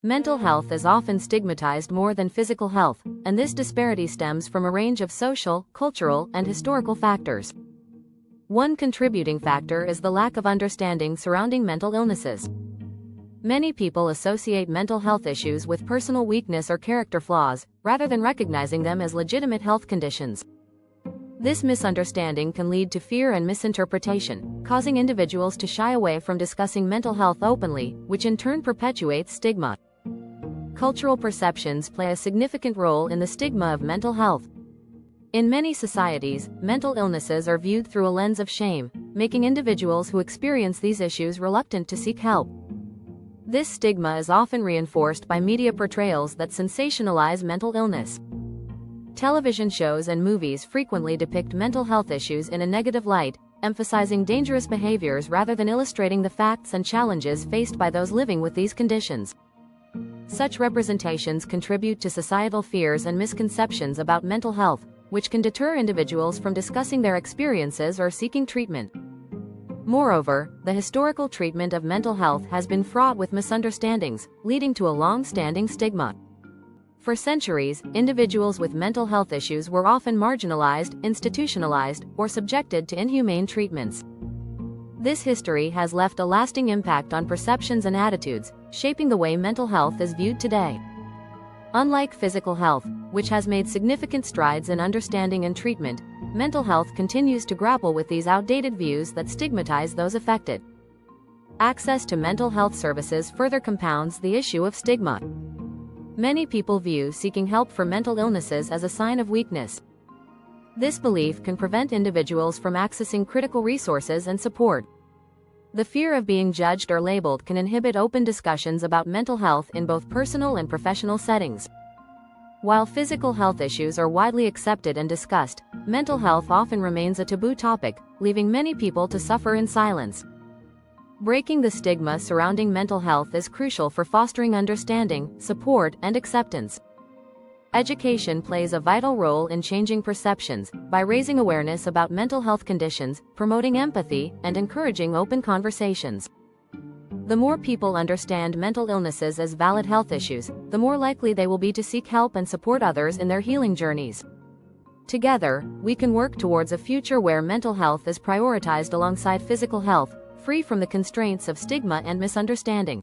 Mental health is often stigmatized more than physical health, and this disparity stems from a range of social, cultural, and historical factors. One contributing factor is the lack of understanding surrounding mental illnesses. Many people associate mental health issues with personal weakness or character flaws, rather than recognizing them as legitimate health conditions. This misunderstanding can lead to fear and misinterpretation, causing individuals to shy away from discussing mental health openly, which in turn perpetuates stigma. Cultural perceptions play a significant role in the stigma of mental health. In many societies, mental illnesses are viewed through a lens of shame, making individuals who experience these issues reluctant to seek help. This stigma is often reinforced by media portrayals that sensationalize mental illness. Television shows and movies frequently depict mental health issues in a negative light, emphasizing dangerous behaviors rather than illustrating the facts and challenges faced by those living with these conditions. Such representations contribute to societal fears and misconceptions about mental health, which can deter individuals from discussing their experiences or seeking treatment. Moreover, the historical treatment of mental health has been fraught with misunderstandings, leading to a long-standing stigma. For centuries, individuals with mental health issues were often marginalized, institutionalized, or subjected to inhumane treatments. This history has left a lasting impact on perceptions and attitudes, shaping the way mental health is viewed today. Unlike physical health, which has made significant strides in understanding and treatment, mental health continues to grapple with these outdated views that stigmatize those affected. Access to mental health services further compounds the issue of stigma. Many people view seeking help for mental illnesses as a sign of weakness. This belief can prevent individuals from accessing critical resources and support. The fear of being judged or labeled can inhibit open discussions about mental health in both personal and professional settings. While physical health issues are widely accepted and discussed, mental health often remains a taboo topic, leaving many people to suffer in silence. Breaking the stigma surrounding mental health is crucial for fostering understanding, support, and acceptance. Education plays a vital role in changing perceptions by raising awareness about mental health conditions, promoting empathy, and encouraging open conversations. The more people understand mental illnesses as valid health issues, the more likely they will be to seek help and support others in their healing journeys. Together, we can work towards a future where mental health is prioritized alongside physical health, free from the constraints of stigma and misunderstanding.